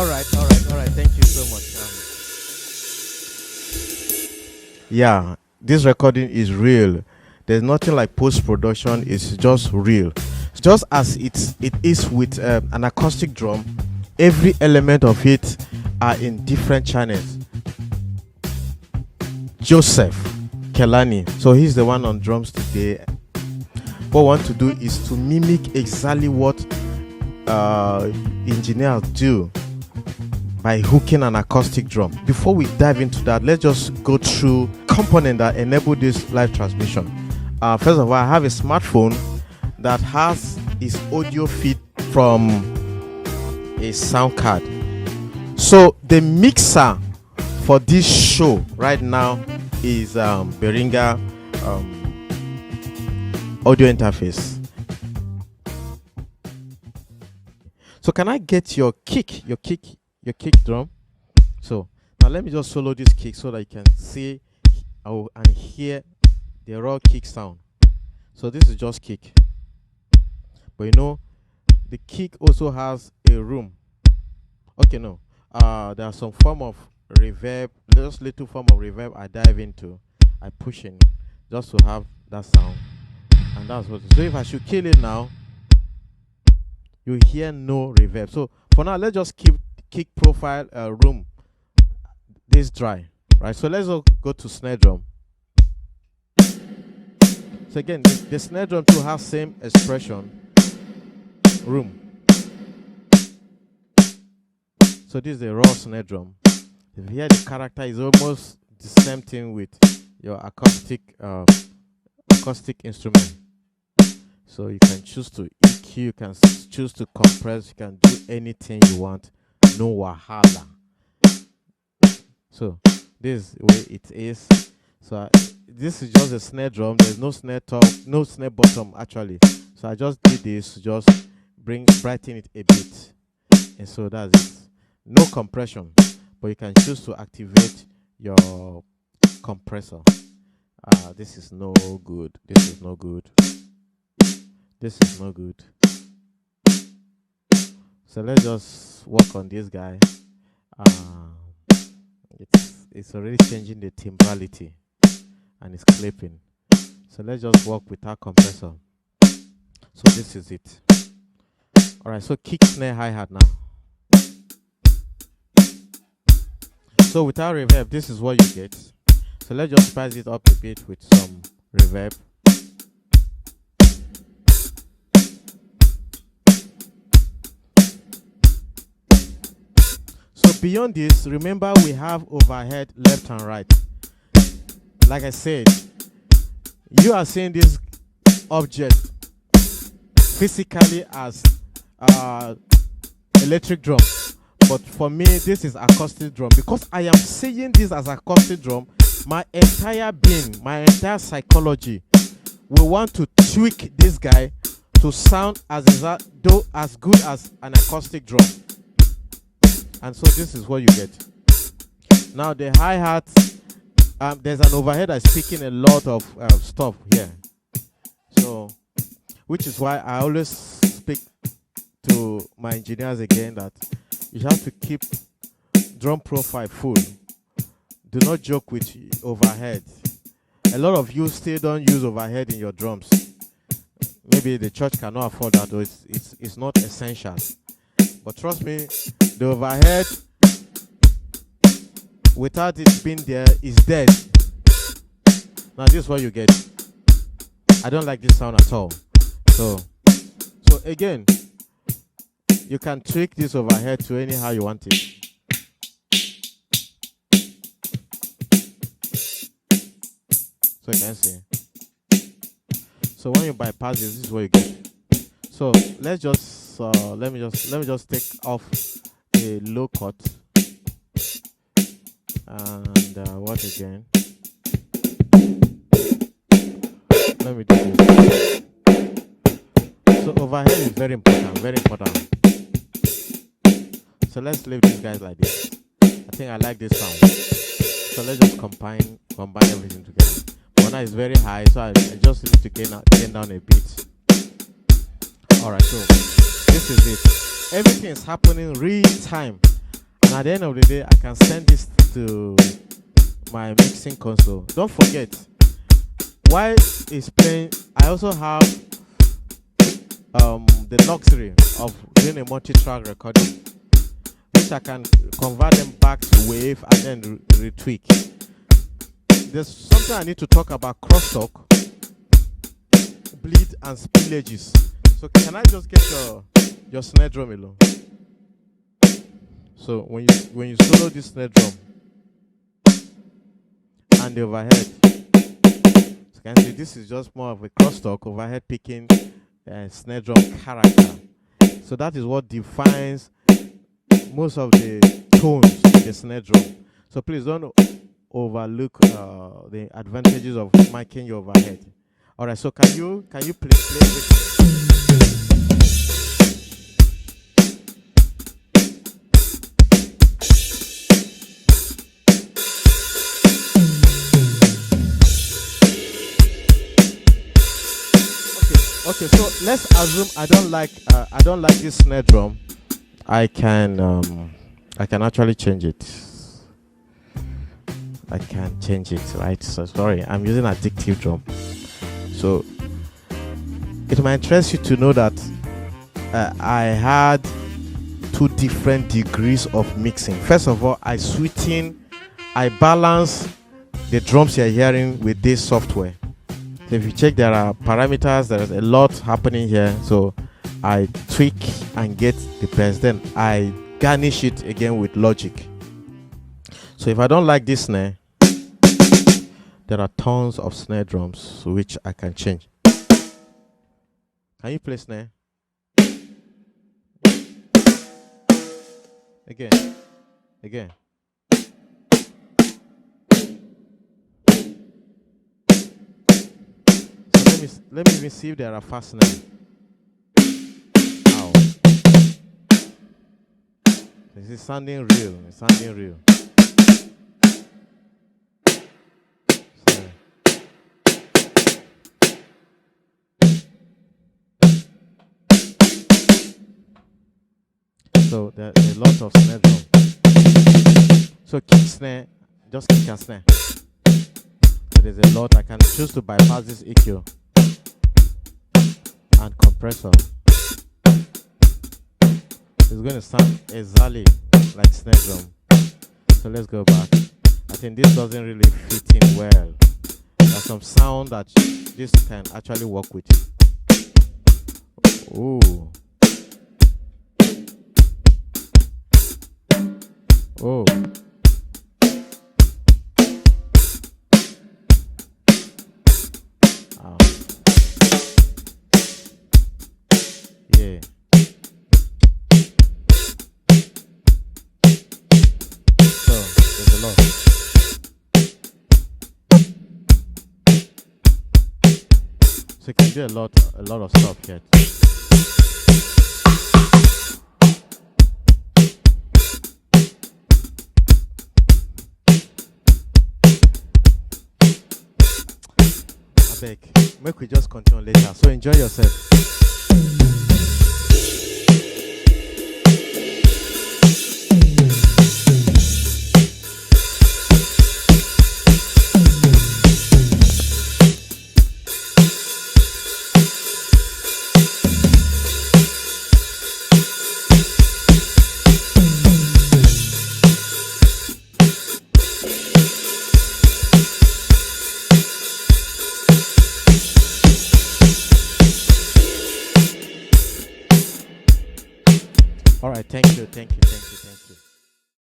All right, all right, all right. Thank you so much. Yeah, this recording is real. There's nothing like post production. It's just real. Just as it is with an acoustic drum, every element of it are in different channels. Joseph Kelani, so he's the one on drums today. What I want to do is to mimic exactly what engineers do by hooking an acoustic drum. Before we dive into that, let's just go through components that enable this live transmission. First of all, I have a smartphone that has its audio feed from a sound card. So the mixer for this show right now is Behringer audio interface. So can I get your kick drum? So now let me just solo this kick so that you can see and hear the raw kick sound. So this is just kick, but you know the kick also has a room. Okay, no, there's some form of reverb, just little form of reverb I dive into, I push in just to have that sound, and that's what. So if I should kill it now, you hear no reverb. So for now, let's just keep kick profile room this dry, right? So let's go to snare drum. So again, the snare drum too has same expression, room. So this is the raw snare drum. If you hear the character, is almost the same thing with your acoustic instrument. So you can choose to EQ, you can choose to compress, you can do anything you want. No wahala. So this is the way it is. So this is just a snare drum. There's no snare top, no snare bottom actually. So I just did this, just brighten it a bit, and so that's it. No compression, but you can choose to activate your compressor. This is no good. This is no good. This is no good. So let's just work on this guy. It's already changing the timbrality and it's clipping. So let's just work with our compressor. So this is it. Alright, so kick, snare, hi-hat now. So without reverb, this is what you get. So let's just spice it up a bit with some reverb. So beyond this, remember we have overhead left and right. Like I said, you are seeing this object physically as electric drum, but for me this is acoustic drum. Because I am seeing this as acoustic drum, my entire being, my entire psychology will want to tweak this guy to sound as good as an acoustic drum. And so this is what you get. Now the hi-hat, there's an overhead that's speaking a lot of stuff here. So, which is why I always speak to my engineers again that you have to keep drum profile full. Do not joke with overhead. A lot of you still don't use overhead in your drums. Maybe the church cannot afford that, or it's not essential. But trust me, the overhead, without it being there, is dead. Now this is what you get. I don't like this sound at all. So again, you can tweak this overhead to anyhow you want it. So you can see. So when you bypass this is what you get. So let's just let me just take off a low cut and what again? Let me do this. So overhead is very important, very important. So let's leave these guys like this. I think I like this sound. So let's just combine everything together. But now it's very high, so I just need to gain down a bit. Alright, so this is it. Everything is happening real time. And at the end of the day, I can send this to my mixing console. Don't forget, while it's playing, I also have the luxury of doing a multi-track recording, which I can convert them back to wave and then retweak. There's something I need to talk about: crosstalk, bleed, and spillages. So can I just get your snare drum alone? So when you solo this snare drum and the overhead, so you can see this is just more of a crosstalk overhead picking snare drum character. So that is what defines most of the tones in the snare drum. So please don't overlook the advantages of miking your overhead. All right. So can you play everything? Okay, so let's assume I don't like this snare drum. I can actually change it. I can change it, right? So sorry, I'm using addictive drum. So it might interest you to know that I had 2 different degrees of mixing. First of all, I balance the drums you're hearing with this software. So if you check, there are parameters, there is a lot happening here. So I tweak and get the best. Then I garnish it again with Logic. So if I don't like this snare, there are tons of snare drums which I can change. Can you play snare? Again. Let me even see if there are fast snares. Ow. This is sounding real. It's sounding real. So there are a lot of snare drum. So kick snare, just kick and snare. So there's a lot. I can choose to bypass this EQ and compressor. It's going to sound exactly like snare drum. So let's go back. I think this doesn't really fit in well. There's some sound that this can actually work with. Ooh. Oh. Yeah. So there's a lot. So you can do a lot of stuff here. Make we just continue later. So enjoy yourself. All right, thank you.